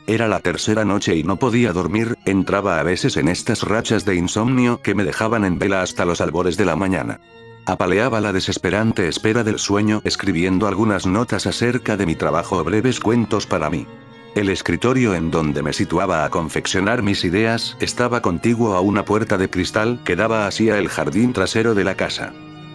Era la tercera noche y no podía dormir, entraba a veces en estas rachas de insomnio que me dejaban en vela hasta los albores de la mañana. Apaleaba la desesperante espera del sueño escribiendo algunas notas acerca de mi trabajo o breves cuentos para mí. El escritorio en donde me situaba a confeccionar mis ideas estaba contiguo a una puerta de cristal que daba hacia el jardín trasero de la casa.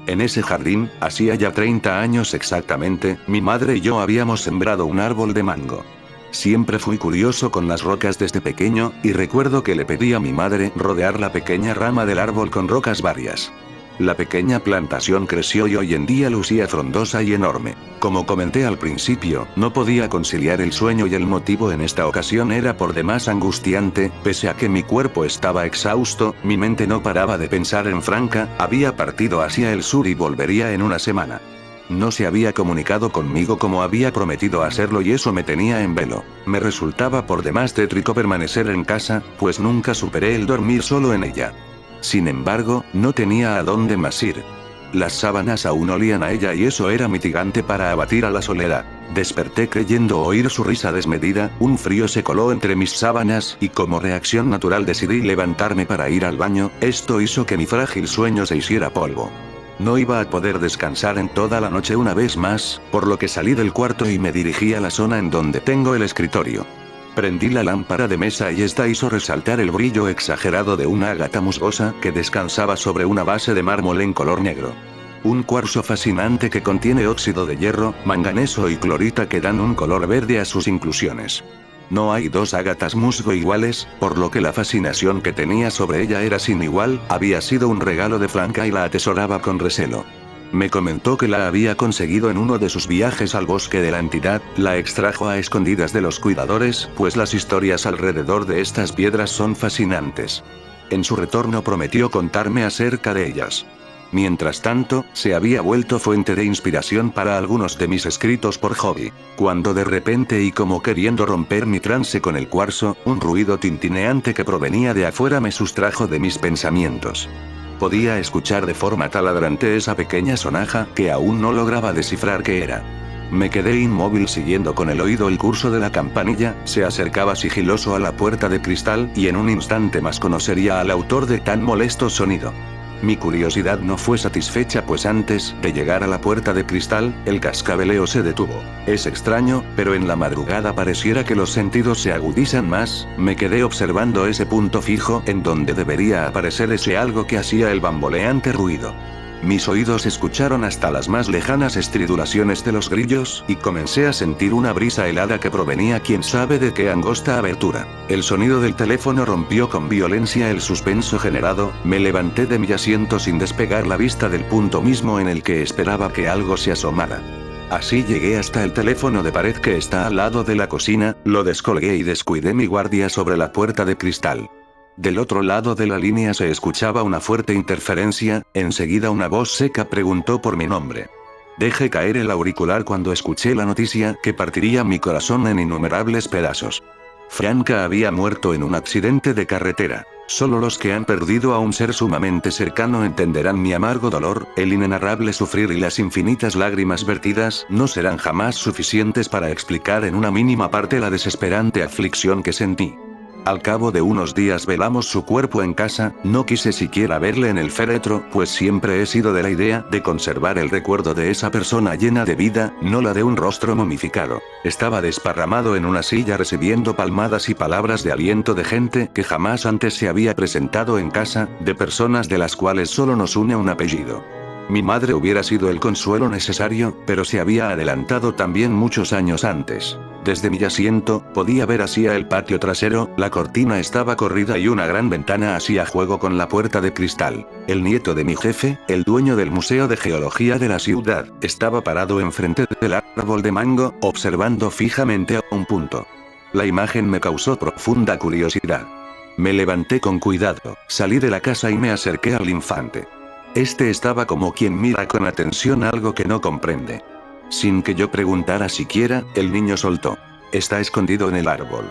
En ese jardín, hacía ya 30 años exactamente, mi madre y yo habíamos sembrado un árbol de mango. Siempre fui curioso con las rocas desde pequeño, y recuerdo que le pedí a mi madre rodear la pequeña rama del árbol con rocas varias. La pequeña plantación creció y hoy en día lucía frondosa y enorme. Como comenté al principio, no podía conciliar el sueño y el motivo en esta ocasión era por demás angustiante, pese a que mi cuerpo estaba exhausto, mi mente no paraba de pensar en Franca, había partido hacia el sur y volvería en una semana. No se había comunicado conmigo como había prometido hacerlo y eso me tenía en velo. Me resultaba por demás tétrico permanecer en casa, pues nunca superé el dormir solo en ella. Sin embargo, no tenía a dónde más ir. Las sábanas aún olían a ella y eso era mitigante para abatir a la soledad. Desperté creyendo oír su risa desmedida, un frío se coló entre mis sábanas y como reacción natural decidí levantarme para ir al baño, esto hizo que mi frágil sueño se hiciera polvo. No iba a poder descansar en toda la noche una vez más, por lo que salí del cuarto y me dirigí a la zona en donde tengo el escritorio. Prendí la lámpara de mesa y esta hizo resaltar el brillo exagerado de una ágata musgosa que descansaba sobre una base de mármol en color negro. Un cuarzo fascinante que contiene óxido de hierro, manganeso y clorita que dan un color verde a sus inclusiones. No hay dos ágatas musgo iguales, por lo que la fascinación que tenía sobre ella era sin igual, había sido un regalo de Franca y la atesoraba con recelo. Me comentó que la había conseguido en uno de sus viajes al bosque de la entidad, la extrajo a escondidas de los cuidadores, pues las historias alrededor de estas piedras son fascinantes. En su retorno prometió contarme acerca de ellas. Mientras tanto, se había vuelto fuente de inspiración para algunos de mis escritos por hobby. Cuando de repente y como queriendo romper mi trance con el cuarzo, un ruido tintineante que provenía de afuera me sustrajo de mis pensamientos. Podía escuchar de forma taladrante esa pequeña sonaja que aún no lograba descifrar qué era. Me quedé inmóvil siguiendo con el oído el curso de la campanilla, se acercaba sigiloso a la puerta de cristal y en un instante más conocería al autor de tan molesto sonido. Mi curiosidad no fue satisfecha pues antes de llegar a la puerta de cristal, el cascabeleo se detuvo. Es extraño, pero en la madrugada pareciera que los sentidos se agudizan más, me quedé observando ese punto fijo en donde debería aparecer ese algo que hacía el bamboleante ruido. Mis oídos escucharon hasta las más lejanas estridulaciones de los grillos, y comencé a sentir una brisa helada que provenía quién sabe de qué angosta abertura. El sonido del teléfono rompió con violencia el suspenso generado, me levanté de mi asiento sin despegar la vista del punto mismo en el que esperaba que algo se asomara. Así llegué hasta el teléfono de pared que está al lado de la cocina, lo descolgué y descuidé mi guardia sobre la puerta de cristal. Del otro lado de la línea se escuchaba una fuerte interferencia, enseguida una voz seca preguntó por mi nombre. Dejé caer el auricular cuando escuché la noticia que partiría mi corazón en innumerables pedazos. Franca había muerto en un accidente de carretera. Solo los que han perdido a un ser sumamente cercano entenderán mi amargo dolor, el inenarrable sufrir y las infinitas lágrimas vertidas no serán jamás suficientes para explicar en una mínima parte la desesperante aflicción que sentí. Al cabo de unos días velamos su cuerpo en casa, no quise siquiera verle en el féretro, pues siempre he sido de la idea de conservar el recuerdo de esa persona llena de vida, no la de un rostro momificado. Estaba desparramado en una silla recibiendo palmadas y palabras de aliento de gente que jamás antes se había presentado en casa, de personas de las cuales solo nos une un apellido. Mi madre hubiera sido el consuelo necesario, pero se había adelantado también muchos años antes. Desde mi asiento, podía ver hacia el patio trasero, la cortina estaba corrida y una gran ventana hacía juego con la puerta de cristal. El nieto de mi jefe, el dueño del Museo de Geología de la ciudad, estaba parado enfrente del árbol de mango, observando fijamente a un punto. La imagen me causó profunda curiosidad. Me levanté con cuidado, salí de la casa y me acerqué al infante. Este estaba como quien mira con atención algo que no comprende. Sin que yo preguntara siquiera, el niño soltó. Está escondido en el árbol.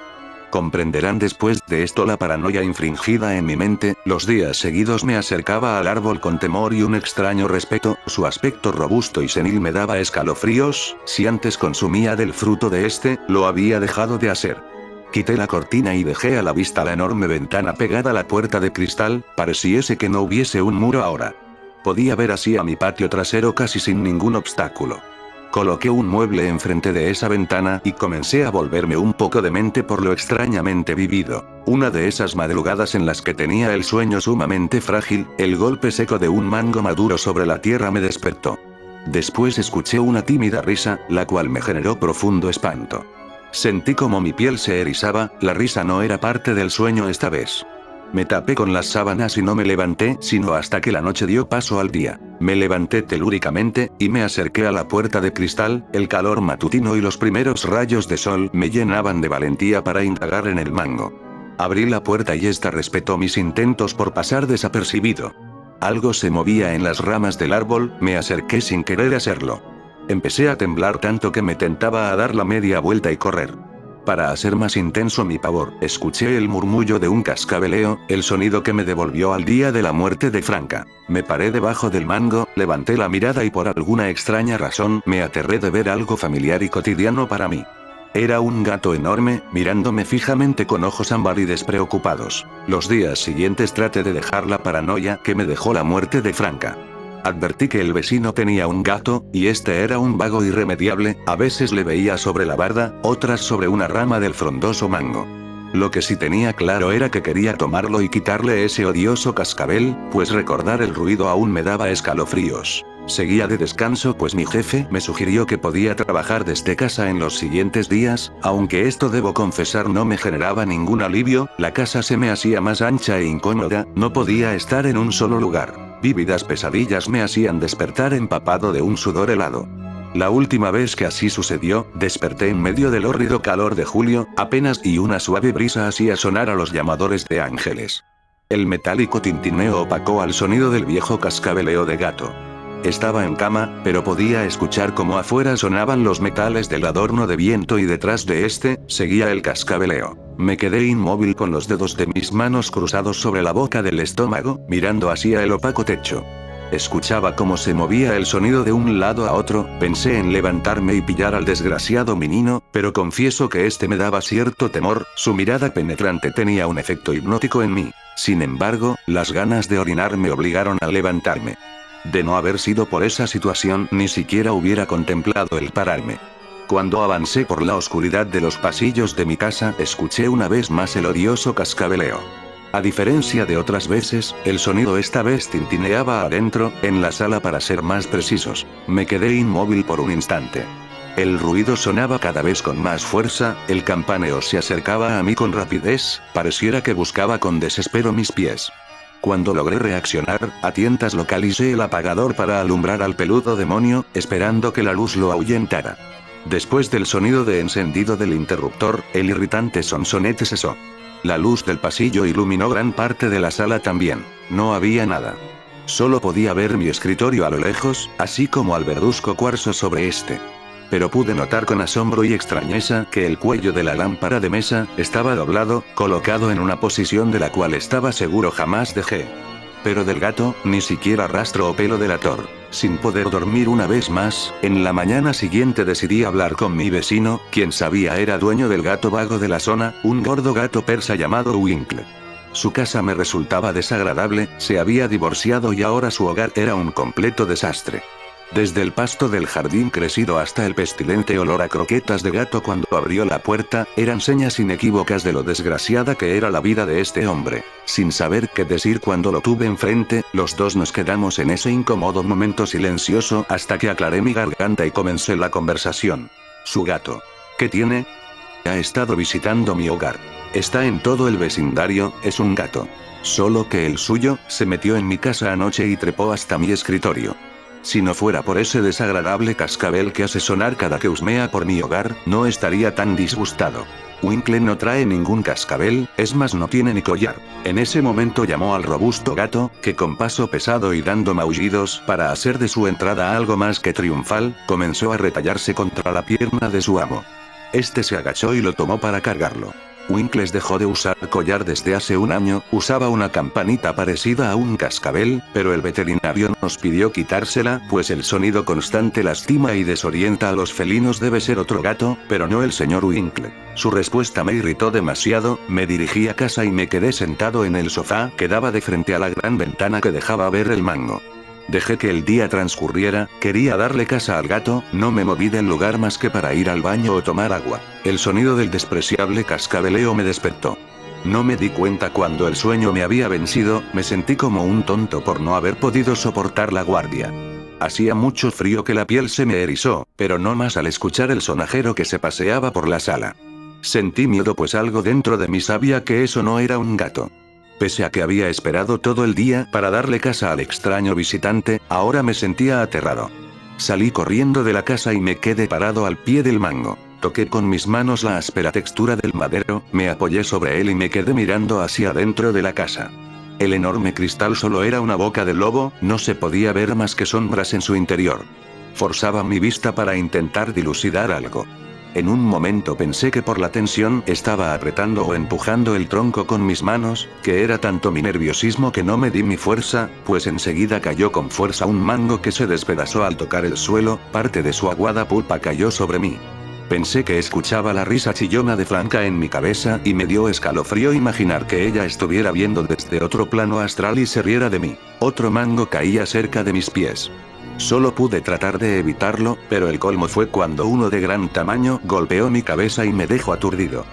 Comprenderán después de esto la paranoia infringida en mi mente, los días seguidos me acercaba al árbol con temor y un extraño respeto, su aspecto robusto y senil me daba escalofríos, si antes consumía del fruto de este, lo había dejado de hacer. Quité la cortina y dejé a la vista la enorme ventana pegada a la puerta de cristal, pareciese que no hubiese un muro ahora. Podía ver así a mi patio trasero casi sin ningún obstáculo. Coloqué un mueble enfrente de esa ventana y comencé a volverme un poco demente por lo extrañamente vivido. Una de esas madrugadas en las que tenía el sueño sumamente frágil, el golpe seco de un mango maduro sobre la tierra me despertó. Después escuché una tímida risa, la cual me generó profundo espanto. Sentí como mi piel se erizaba, la risa no era parte del sueño esta vez. Me tapé con las sábanas y no me levanté sino hasta que la noche dio paso al día. Me levanté telúricamente, y me acerqué a la puerta de cristal, el calor matutino y los primeros rayos de sol me llenaban de valentía para indagar en el mango. Abrí la puerta y esta respetó mis intentos por pasar desapercibido. Algo se movía en las ramas del árbol, me acerqué sin querer hacerlo. Empecé a temblar tanto que me tentaba a dar la media vuelta y correr. Para hacer más intenso mi pavor, escuché el murmullo de un cascabeleo, el sonido que me devolvió al día de la muerte de Franca. Me paré debajo del mango, levanté la mirada y por alguna extraña razón me aterré de ver algo familiar y cotidiano para mí. Era un gato enorme, mirándome fijamente con ojos ámbar y despreocupados. Los días siguientes traté de dejar la paranoia que me dejó la muerte de Franca. Advertí que el vecino tenía un gato, y este era un vago irremediable, a veces le veía sobre la barda, otras sobre una rama del frondoso mango. Lo que sí tenía claro era que quería tomarlo y quitarle ese odioso cascabel, pues recordar el ruido aún me daba escalofríos. Seguía de descanso pues mi jefe me sugirió que podía trabajar desde casa en los siguientes días, aunque esto debo confesar no me generaba ningún alivio, la casa se me hacía más ancha e incómoda, no podía estar en un solo lugar. Vívidas pesadillas me hacían despertar empapado de un sudor helado. La última vez que así sucedió, desperté en medio del hórrido calor de julio, apenas y una suave brisa hacía sonar a los llamadores de ángeles. El metálico tintineo opacó al sonido del viejo cascabeleo de gato. Estaba en cama, pero podía escuchar cómo afuera sonaban los metales del adorno de viento y detrás de este, seguía el cascabeleo. Me quedé inmóvil con los dedos de mis manos cruzados sobre la boca del estómago, mirando hacia el opaco techo. Escuchaba cómo se movía el sonido de un lado a otro, pensé en levantarme y pillar al desgraciado menino, pero confieso que este me daba cierto temor, su mirada penetrante tenía un efecto hipnótico en mí. Sin embargo, las ganas de orinar me obligaron a levantarme. De no haber sido por esa situación, ni siquiera hubiera contemplado el pararme. Cuando avancé por la oscuridad de los pasillos de mi casa, escuché una vez más el odioso cascabeleo. A diferencia de otras veces, el sonido esta vez tintineaba adentro, en la sala para ser más precisos. Me quedé inmóvil por un instante. El ruido sonaba cada vez con más fuerza, el campaneo se acercaba a mí con rapidez, pareciera que buscaba con desespero mis pies. Cuando logré reaccionar, a tientas localicé el apagador para alumbrar al peludo demonio, esperando que la luz lo ahuyentara. Después del sonido de encendido del interruptor, el irritante sonsonete cesó. La luz del pasillo iluminó gran parte de la sala también. No había nada. Solo podía ver mi escritorio a lo lejos, así como al verduzco cuarzo sobre este. Pero pude notar con asombro y extrañeza que el cuello de la lámpara de mesa estaba doblado, colocado en una posición de la cual estaba seguro jamás dejé. Pero del gato, ni siquiera rastro o pelo delator. Sin poder dormir una vez más, en la mañana siguiente decidí hablar con mi vecino, quien sabía era dueño del gato vago de la zona, un gordo gato persa llamado Winkle. Su casa me resultaba desagradable, se había divorciado y ahora su hogar era un completo desastre. Desde el pasto del jardín crecido hasta el pestilente olor a croquetas de gato cuando abrió la puerta, eran señas inequívocas de lo desgraciada que era la vida de este hombre. Sin saber qué decir cuando lo tuve enfrente, los dos nos quedamos en ese incómodo momento silencioso hasta que aclaré mi garganta y comencé la conversación. Su gato. ¿Qué tiene? Ha estado visitando mi hogar. Está en todo el vecindario, es un gato. Solo que el suyo, se metió en mi casa anoche y trepó hasta mi escritorio. Si no fuera por ese desagradable cascabel que hace sonar cada que husmea por mi hogar, no estaría tan disgustado. Winkle no trae ningún cascabel, es más no tiene ni collar. En ese momento llamó al robusto gato, que con paso pesado y dando maullidos para hacer de su entrada algo más que triunfal, comenzó a retallarse contra la pierna de su amo. Este se agachó y lo tomó para cargarlo. Winkles dejó de usar collar desde hace un año, usaba una campanita parecida a un cascabel, pero el veterinario nos pidió quitársela, pues el sonido constante lastima y desorienta a los felinos. Debe ser otro gato, pero no el señor Winkle. Su respuesta me irritó demasiado, me dirigí a casa y me quedé sentado en el sofá que daba de frente a la gran ventana que dejaba ver el mango. Dejé que el día transcurriera, quería darle casa al gato, no me moví del lugar más que para ir al baño o tomar agua. El sonido del despreciable cascabeleo me despertó. No me di cuenta cuando el sueño me había vencido, me sentí como un tonto por no haber podido soportar la guardia. Hacía mucho frío que la piel se me erizó, pero no más al escuchar el sonajero que se paseaba por la sala. Sentí miedo pues algo dentro de mí sabía que eso no era un gato. Pese a que había esperado todo el día para darle casa al extraño visitante, ahora me sentía aterrado. Salí corriendo de la casa y me quedé parado al pie del mango. Toqué con mis manos la áspera textura del madero, me apoyé sobre él y me quedé mirando hacia adentro de la casa. El enorme cristal solo era una boca de lobo, no se podía ver más que sombras en su interior. Forzaba mi vista para intentar dilucidar algo. En un momento pensé que por la tensión estaba apretando o empujando el tronco con mis manos, que era tanto mi nerviosismo que no me di mi fuerza, pues enseguida cayó con fuerza un mango que se despedazó al tocar el suelo, parte de su aguada pulpa cayó sobre mí. Pensé que escuchaba la risa chillona de Franca en mi cabeza y me dio escalofrío imaginar que ella estuviera viendo desde otro plano astral y se riera de mí. Otro mango caía cerca de mis pies. Solo pude tratar de evitarlo, pero el colmo fue cuando uno de gran tamaño golpeó mi cabeza y me dejó aturdido.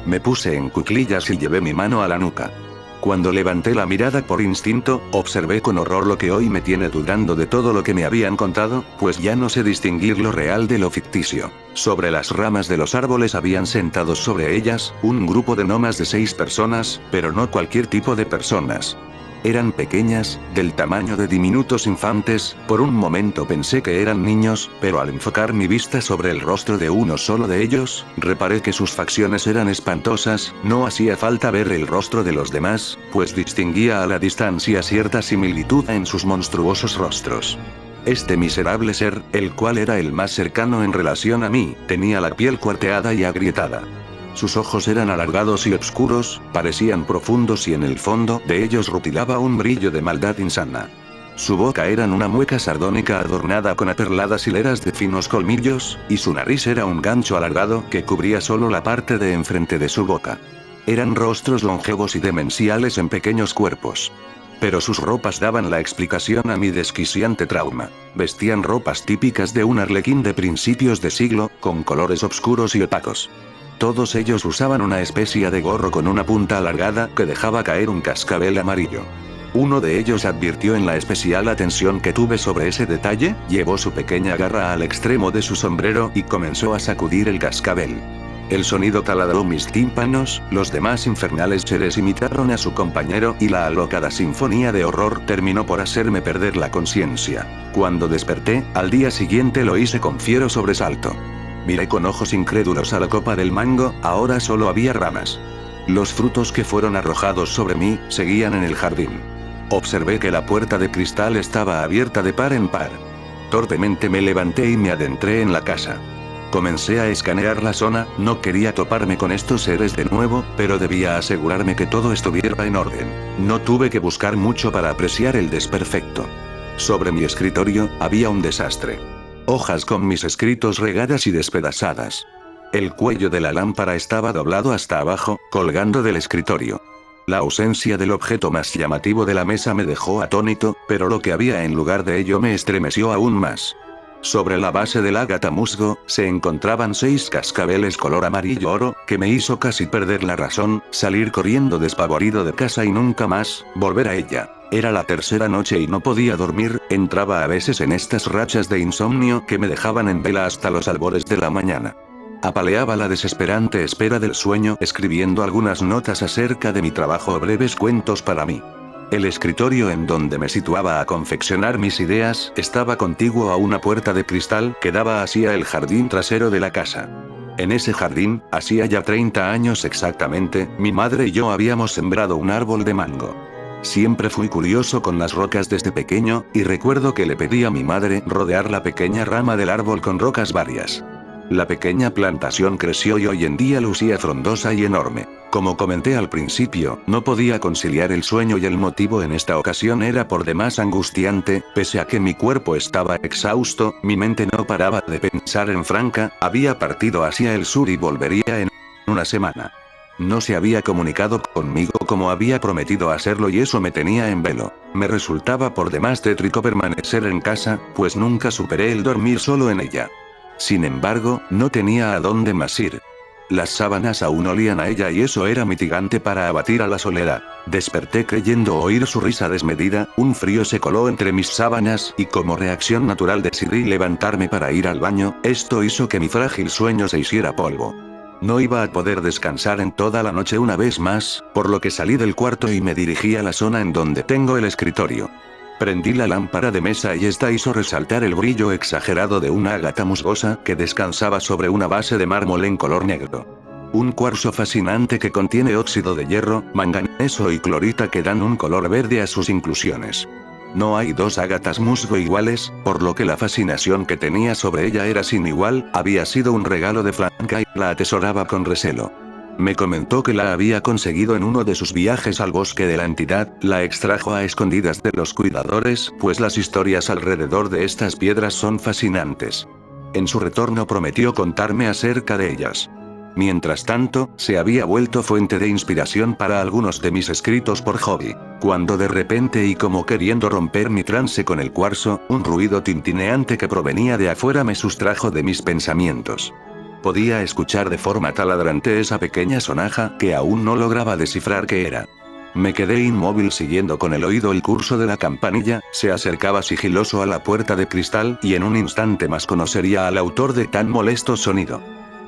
Me puse en cuclillas y llevé mi mano a la nuca. Cuando levanté la mirada por instinto, observé con horror lo que hoy me tiene dudando de todo lo que me habían contado, pues ya no sé distinguir lo real de lo ficticio. Sobre las ramas de los árboles habían sentados sobre ellas, un grupo de no más de 6 personas, pero no cualquier tipo de personas. Eran pequeñas, del tamaño de diminutos infantes, por un momento pensé que eran niños, pero al enfocar mi vista sobre el rostro de uno solo de ellos, reparé que sus facciones eran espantosas, no hacía falta ver el rostro de los demás, pues distinguía a la distancia cierta similitud en sus monstruosos rostros. Este miserable ser, el cual era el más cercano en relación a mí, tenía la piel cuarteada y agrietada. Sus ojos eran alargados y oscuros, parecían profundos y en el fondo de ellos rutilaba un brillo de maldad insana. Su boca era una mueca sardónica adornada con aperladas hileras de finos colmillos, y su nariz era un gancho alargado que cubría solo la parte de enfrente de su boca. Eran rostros longevos y demenciales en pequeños cuerpos. Pero sus ropas daban la explicación a mi desquiciante trauma. Vestían ropas típicas de un arlequín de principios de siglo, con colores oscuros y opacos. Todos ellos usaban una especie de gorro con una punta alargada que dejaba caer un cascabel amarillo. Uno de ellos advirtió en la especial atención que tuve sobre ese detalle, llevó su pequeña garra al extremo de su sombrero y comenzó a sacudir el cascabel. El sonido taladró mis tímpanos, los demás infernales seres imitaron a su compañero y la alocada sinfonía de horror terminó por hacerme perder la conciencia. Cuando desperté, al día siguiente lo hice con fiero sobresalto. Miré con ojos incrédulos a la copa del mango, ahora solo había ramas. Los frutos que fueron arrojados sobre mí, seguían en el jardín. Observé que la puerta de cristal estaba abierta de par en par. Torpemente me levanté y me adentré en la casa. Comencé a escanear la zona, no quería toparme con estos seres de nuevo, pero debía asegurarme que todo estuviera en orden. No tuve que buscar mucho para apreciar el desperfecto. Sobre mi escritorio, había un desastre. Hojas con mis escritos regadas y despedazadas. El cuello de la lámpara estaba doblado hasta abajo, colgando del escritorio. La ausencia del objeto más llamativo de la mesa me dejó atónito, pero lo que había en lugar de ello me estremeció aún más. Sobre la base del ágata musgo, se encontraban 6 cascabeles color amarillo oro, que me hizo casi perder la razón, salir corriendo despavorido de casa y nunca más volver a ella. Era la tercera noche y no podía dormir, entraba a veces en estas rachas de insomnio que me dejaban en vela hasta los albores de la mañana. Apaleaba la desesperante espera del sueño escribiendo algunas notas acerca de mi trabajo o breves cuentos para mí. El escritorio en donde me situaba a confeccionar mis ideas estaba contiguo a una puerta de cristal que daba hacia el jardín trasero de la casa. En ese jardín, hacía ya 30 años exactamente, mi madre y yo habíamos sembrado un árbol de mango. Siempre fui curioso con las rocas desde pequeño, y recuerdo que le pedí a mi madre rodear la pequeña rama del árbol con rocas varias. La pequeña plantación creció y hoy en día lucía frondosa y enorme. Como comenté al principio, no podía conciliar el sueño y el motivo en esta ocasión era por demás angustiante, pese a que mi cuerpo estaba exhausto, mi mente no paraba de pensar en Franca, había partido hacia el sur y volvería en una semana. No se había comunicado conmigo como había prometido hacerlo y eso me tenía en velo. Me resultaba por demás tétrico permanecer en casa, pues nunca superé el dormir solo en ella. Sin embargo, no tenía a dónde más ir. Las sábanas aún olían a ella y eso era mitigante para abatir a la soledad. Desperté creyendo oír su risa desmedida, un frío se coló entre mis sábanas y como reacción natural decidí levantarme para ir al baño, esto hizo que mi frágil sueño se hiciera polvo. No iba a poder descansar en toda la noche una vez más, por lo que salí del cuarto y me dirigí a la zona en donde tengo el escritorio. Prendí la lámpara de mesa y esta hizo resaltar el brillo exagerado de una ágata musgosa que descansaba sobre una base de mármol en color negro. Un cuarzo fascinante que contiene óxido de hierro, manganeso y clorita que dan un color verde a sus inclusiones. No hay dos ágatas musgo iguales, por lo que la fascinación que tenía sobre ella era sin igual, había sido un regalo de Franca y la atesoraba con recelo. Me comentó que la había conseguido en uno de sus viajes al bosque de la entidad, la extrajo a escondidas de los cuidadores, pues las historias alrededor de estas piedras son fascinantes. En su retorno prometió contarme acerca de ellas. Mientras tanto, se había vuelto fuente de inspiración para algunos de mis escritos por hobby. Cuando de repente y como queriendo romper mi trance con el cuarzo, un ruido tintineante que provenía de afuera me sustrajo de mis pensamientos. Podía escuchar de forma taladrante esa pequeña sonaja que aún no lograba descifrar qué era. Me quedé inmóvil siguiendo con el oído el curso de la campanilla, se acercaba sigiloso a la puerta de cristal y en un instante más conocería al autor de tan molesto sonido.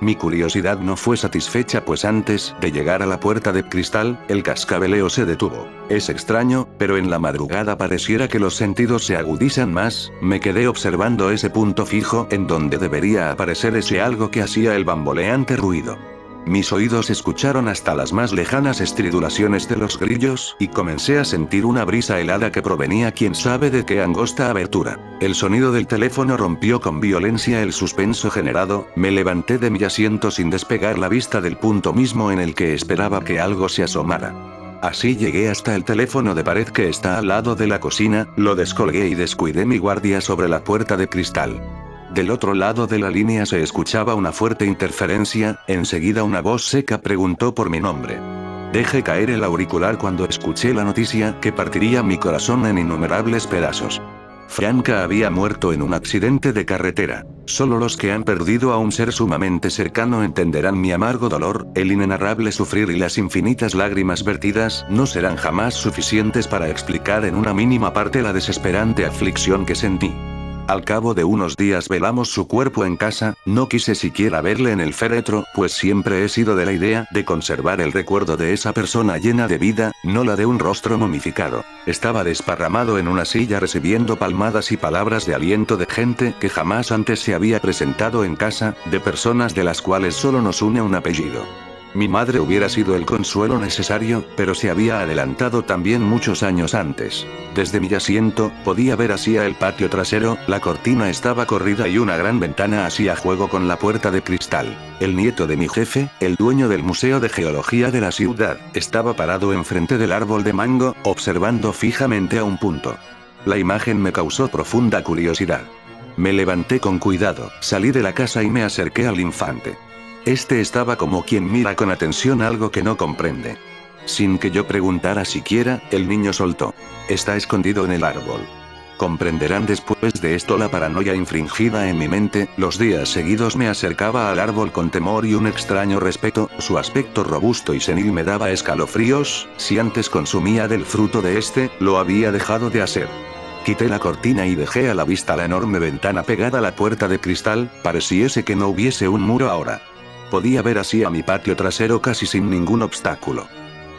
Mi curiosidad no fue satisfecha pues antes de llegar a la puerta de cristal, el cascabeleo se detuvo. Es extraño, pero en la madrugada pareciera que los sentidos se agudizan más, me quedé observando ese punto fijo en donde debería aparecer ese algo que hacía el bamboleante ruido. Mis oídos escucharon hasta las más lejanas estridulaciones de los grillos, y comencé a sentir una brisa helada que provenía quién sabe de qué angosta abertura. El sonido del teléfono rompió con violencia el suspenso generado, me levanté de mi asiento sin despegar la vista del punto mismo en el que esperaba que algo se asomara. Así llegué hasta el teléfono de pared que está al lado de la cocina, lo descolgué y descuidé mi guardia sobre la puerta de cristal. Del otro lado de la línea se escuchaba una fuerte interferencia, enseguida una voz seca preguntó por mi nombre. Dejé caer el auricular cuando escuché la noticia que partiría mi corazón en innumerables pedazos. Franca había muerto en un accidente de carretera. Solo los que han perdido a un ser sumamente cercano entenderán mi amargo dolor, el inenarrable sufrir y las infinitas lágrimas vertidas no serán jamás suficientes para explicar en una mínima parte la desesperante aflicción que sentí. Al cabo de unos días velamos su cuerpo en casa, no quise siquiera verle en el féretro, pues siempre he sido de la idea de conservar el recuerdo de esa persona llena de vida, no la de un rostro momificado. Estaba desparramado en una silla recibiendo palmadas y palabras de aliento de gente que jamás antes se había presentado en casa, de personas de las cuales solo nos une un apellido. Mi madre hubiera sido el consuelo necesario, pero se había adelantado también muchos años antes. Desde mi asiento, podía ver hacia el patio trasero, la cortina estaba corrida y una gran ventana hacía juego con la puerta de cristal. El nieto de mi jefe, el dueño del Museo de Geología de la ciudad, estaba parado enfrente del árbol de mango, observando fijamente a un punto. La imagen me causó profunda curiosidad. Me levanté con cuidado, salí de la casa y me acerqué al infante. Este estaba como quien mira con atención algo que no comprende. Sin que yo preguntara siquiera, el niño soltó. Está escondido en el árbol. Comprenderán después de esto la paranoia infringida en mi mente, los días seguidos me acercaba al árbol con temor y un extraño respeto, su aspecto robusto y senil me daba escalofríos, si antes consumía del fruto de este, lo había dejado de hacer. Quité la cortina y dejé a la vista la enorme ventana pegada a la puerta de cristal, pareciese que no hubiese un muro ahora. Podía ver así a mi patio trasero casi sin ningún obstáculo.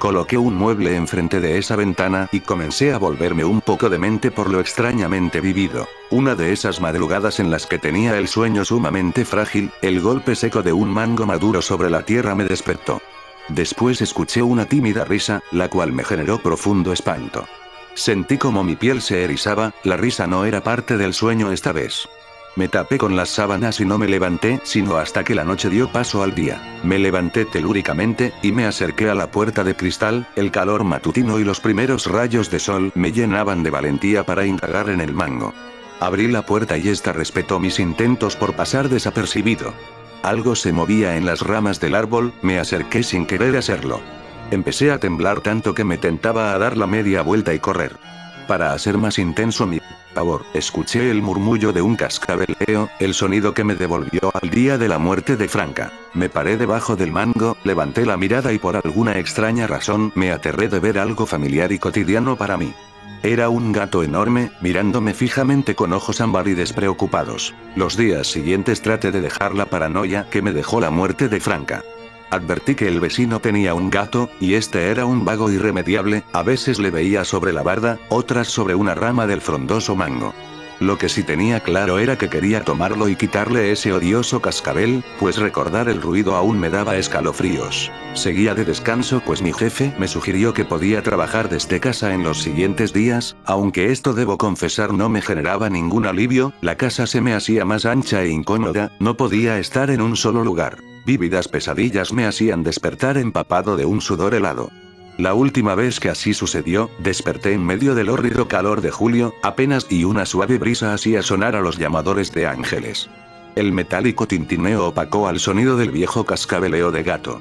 Coloqué un mueble enfrente de esa ventana y comencé a volverme un poco demente por lo extrañamente vivido. Una de esas madrugadas en las que tenía el sueño sumamente frágil, el golpe seco de un mango maduro sobre la tierra me despertó. Después escuché una tímida risa, la cual me generó profundo espanto. Sentí como mi piel se erizaba, la risa no era parte del sueño esta vez. Me tapé con las sábanas y no me levanté sino hasta que la noche dio paso al día. Me levanté telúricamente, y me acerqué a la puerta de cristal. El calor matutino y los primeros rayos de sol me llenaban de valentía para indagar en el mango. Abrí la puerta y esta respetó mis intentos por pasar desapercibido. Algo se movía en las ramas del árbol, me acerqué sin querer hacerlo. Empecé a temblar tanto que me tentaba a dar la media vuelta y correr. Para hacer más intenso mi pavor, escuché el murmullo de un cascabeleo, el sonido que me devolvió al día de la muerte de Franca. Me paré debajo del mango, levanté la mirada y por alguna extraña razón me aterré de ver algo familiar y cotidiano para mí. Era un gato enorme, mirándome fijamente con ojos ámbar y despreocupados. Los días siguientes traté de dejar la paranoia que me dejó la muerte de Franca. Advertí que el vecino tenía un gato, y este era un vago irremediable, a veces le veía sobre la barda, otras sobre una rama del frondoso mango. Lo que sí tenía claro era que quería tomarlo y quitarle ese odioso cascabel, pues recordar el ruido aún me daba escalofríos. Seguía de descanso pues mi jefe me sugirió que podía trabajar desde casa en los siguientes días, aunque esto debo confesar no me generaba ningún alivio, la casa se me hacía más ancha e incómoda, no podía estar en un solo lugar. Vívidas pesadillas me hacían despertar empapado de un sudor helado. La última vez que así sucedió, desperté en medio del hórrido calor de julio, apenas y una suave brisa hacía sonar a los llamadores de ángeles. El metálico tintineo opacó al sonido del viejo cascabeleo de gato.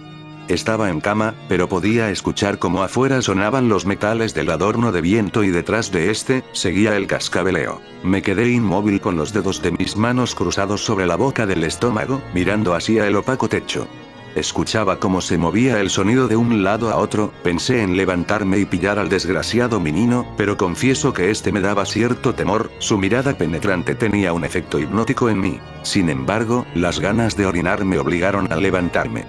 Estaba en cama, pero podía escuchar cómo afuera sonaban los metales del adorno de viento y detrás de este, seguía el cascabeleo. Me quedé inmóvil con los dedos de mis manos cruzados sobre la boca del estómago, mirando hacia el opaco techo. Escuchaba cómo se movía el sonido de un lado a otro, pensé en levantarme y pillar al desgraciado menino, pero confieso que este me daba cierto temor, su mirada penetrante tenía un efecto hipnótico en mí. Sin embargo, las ganas de orinar me obligaron a levantarme.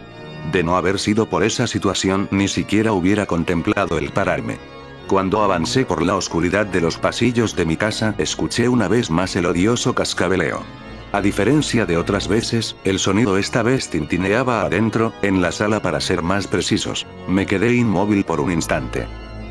De no haber sido por esa situación, ni siquiera hubiera contemplado el pararme. Cuando avancé por la oscuridad de los pasillos de mi casa, escuché una vez más el odioso cascabeleo. A diferencia de otras veces, el sonido esta vez tintineaba adentro, en la sala para ser más precisos. Me quedé inmóvil por un instante.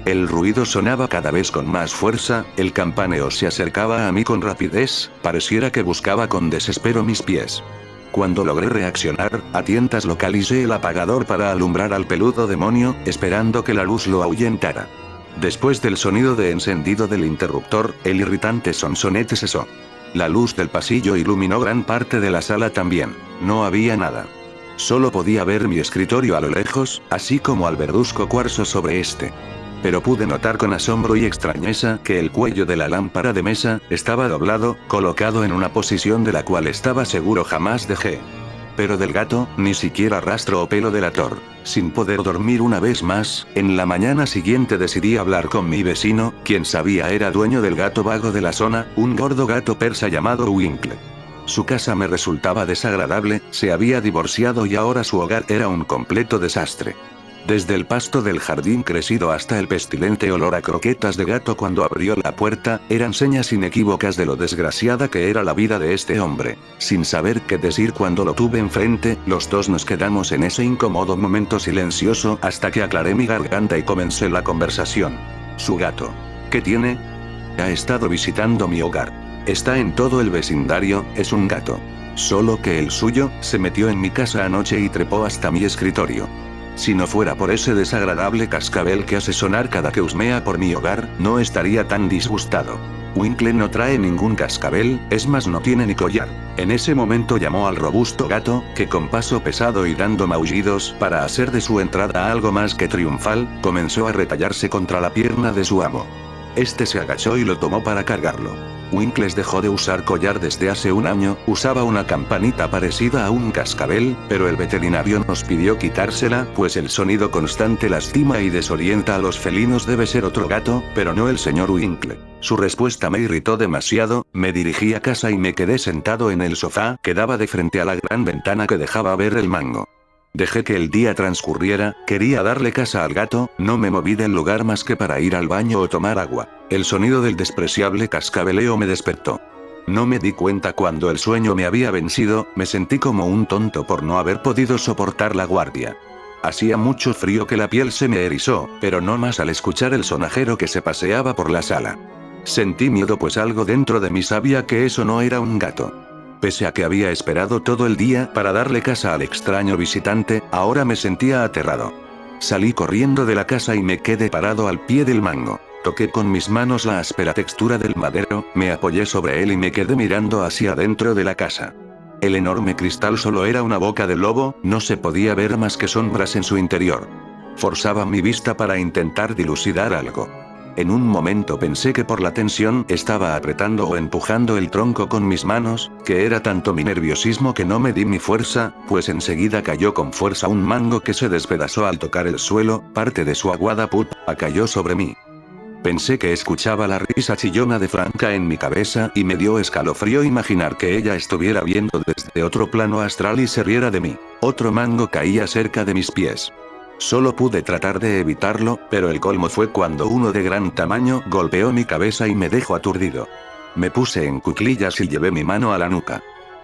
El ruido sonaba cada vez con más fuerza, el campaneo se acercaba a mí con rapidez, pareciera que buscaba con desespero mis pies. Cuando logré reaccionar, a tientas localicé el apagador para alumbrar al peludo demonio, esperando que la luz lo ahuyentara. Después del sonido de encendido del interruptor, el irritante sonsonete cesó. La luz del pasillo iluminó gran parte de la sala también. No había nada. Solo podía ver mi escritorio a lo lejos, así como al verduzco cuarzo sobre este. Pero pude notar con asombro y extrañeza que el cuello de la lámpara de mesa estaba doblado, colocado en una posición de la cual estaba seguro jamás dejé. Pero del gato, ni siquiera rastro o pelo delator. Sin poder dormir una vez más, en la mañana siguiente decidí hablar con mi vecino, quien sabía era dueño del gato vago de la zona, un gordo gato persa llamado Winkle. Su casa me resultaba desagradable, se había divorciado y ahora su hogar era un completo desastre. Desde el pasto del jardín crecido hasta el pestilente olor a croquetas de gato cuando abrió la puerta, eran señas inequívocas de lo desgraciada que era la vida de este hombre. Sin saber qué decir cuando lo tuve enfrente, los dos nos quedamos en ese incómodo momento silencioso hasta que aclaré mi garganta y comencé la conversación. Su gato. ¿Qué tiene? Ha estado visitando mi hogar. Está en todo el vecindario, es un gato. Solo que el suyo, se metió en mi casa anoche y trepó hasta mi escritorio. Si no fuera por ese desagradable cascabel que hace sonar cada que husmea por mi hogar, no estaría tan disgustado. Winkle no trae ningún cascabel, es más no tiene ni collar. En ese momento llamó al robusto gato, que con paso pesado y dando maullidos para hacer de su entrada algo más que triunfal, comenzó a retallarse contra la pierna de su amo. Este se agachó y lo tomó para cargarlo. Winkles dejó de usar collar desde hace un año, usaba una campanita parecida a un cascabel, pero el veterinario nos pidió quitársela, pues el sonido constante lastima y desorienta a los felinos. Debe ser otro gato, pero no el señor Winkle. Su respuesta me irritó demasiado, me dirigí a casa y me quedé sentado en el sofá que daba de frente a la gran ventana que dejaba ver el mango. Dejé que el día transcurriera, quería darle caza al gato, no me moví del lugar más que para ir al baño o tomar agua. El sonido del despreciable cascabeleo me despertó. No me di cuenta cuando el sueño me había vencido, me sentí como un tonto por no haber podido soportar la guardia. Hacía mucho frío que la piel se me erizó, pero no más al escuchar el sonajero que se paseaba por la sala. Sentí miedo pues algo dentro de mí sabía que eso no era un gato. Pese a que había esperado todo el día para darle casa al extraño visitante, ahora me sentía aterrado. Salí corriendo de la casa y me quedé parado al pie del mango. Toqué con mis manos la áspera textura del madero, me apoyé sobre él y me quedé mirando hacia adentro de la casa. El enorme cristal solo era una boca de lobo, no se podía ver más que sombras en su interior. Forzaba mi vista para intentar dilucidar algo. En un momento pensé que por la tensión estaba apretando o empujando el tronco con mis manos, que era tanto mi nerviosismo que no me di mi fuerza, pues enseguida cayó con fuerza un mango que se despedazó al tocar el suelo, parte de su aguada pulpa cayó sobre mí. Pensé que escuchaba la risa chillona de Franca en mi cabeza y me dio escalofrío imaginar que ella estuviera viendo desde otro plano astral y se riera de mí. Otro mango caía cerca de mis pies. Solo pude tratar de evitarlo, pero el colmo fue cuando uno de gran tamaño golpeó mi cabeza y me dejó aturdido. Me puse en cuclillas y llevé mi mano a la nuca.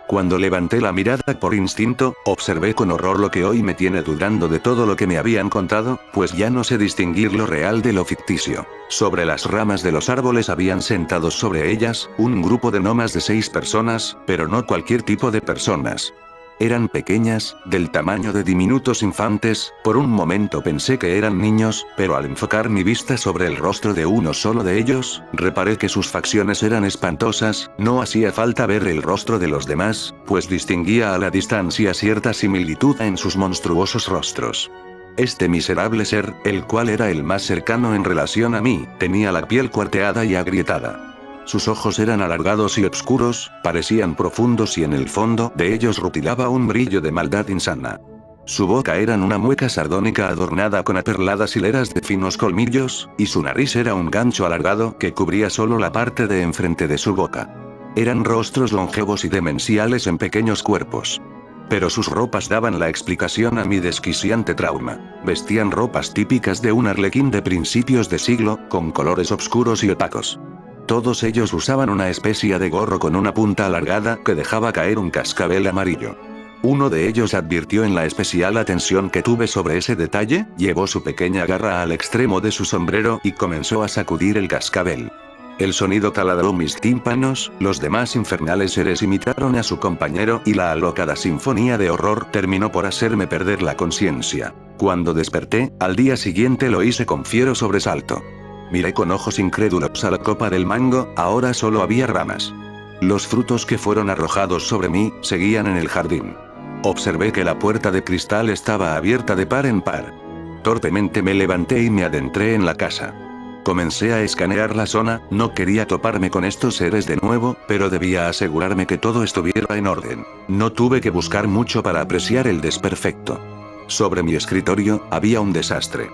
Cuando levanté la mirada por instinto, observé con horror lo que hoy me tiene dudando de todo lo que me habían contado, pues ya no sé distinguir lo real de lo ficticio. Sobre las ramas de los árboles habían sentados sobre ellas, un grupo de no más de 6 personas, pero no cualquier tipo de personas. Eran pequeñas, del tamaño de diminutos infantes, por un momento pensé que eran niños, pero al enfocar mi vista sobre el rostro de uno solo de ellos, reparé que sus facciones eran espantosas, no hacía falta ver el rostro de los demás, pues distinguía a la distancia cierta similitud en sus monstruosos rostros. Este miserable ser, el cual era el más cercano en relación a mí, tenía la piel cuarteada y agrietada. Sus ojos eran alargados y oscuros, parecían profundos y en el fondo de ellos rutilaba un brillo de maldad insana. Su boca era una mueca sardónica adornada con aperladas hileras de finos colmillos, y su nariz era un gancho alargado que cubría solo la parte de enfrente de su boca. Eran rostros longevos y demenciales en pequeños cuerpos. Pero sus ropas daban la explicación a mi desquiciante trauma. Vestían ropas típicas de un arlequín de principios de siglo, con colores oscuros y opacos. Todos ellos usaban una especie de gorro con una punta alargada que dejaba caer un cascabel amarillo. Uno de ellos advirtió en la especial atención que tuve sobre ese detalle, llevó su pequeña garra al extremo de su sombrero y comenzó a sacudir el cascabel. El sonido taladró mis tímpanos, los demás infernales seres imitaron a su compañero y la alocada sinfonía de horror terminó por hacerme perder la conciencia. Cuando desperté, al día siguiente lo hice con fiero sobresalto. Miré con ojos incrédulos a la copa del mango, ahora solo había ramas. Los frutos que fueron arrojados sobre mí, seguían en el jardín. Observé que la puerta de cristal estaba abierta de par en par. Torpemente me levanté y me adentré en la casa. Comencé a escanear la zona, no quería toparme con estos seres de nuevo, pero debía asegurarme que todo estuviera en orden. No tuve que buscar mucho para apreciar el desperfecto. Sobre mi escritorio, había un desastre.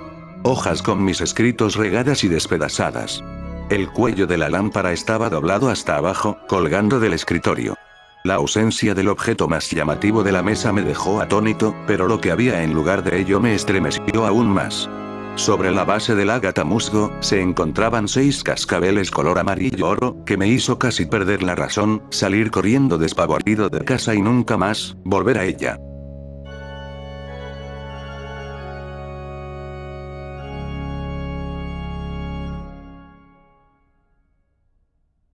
Hojas con mis escritos regadas y despedazadas. El cuello de la lámpara estaba doblado hasta abajo, colgando del escritorio. La ausencia del objeto más llamativo de la mesa me dejó atónito, pero lo que había en lugar de ello me estremeció aún más. Sobre la base del ágata musgo, se encontraban 6 cascabeles color amarillo oro, que me hizo casi perder la razón, salir corriendo despavorido de casa y nunca más volver a ella.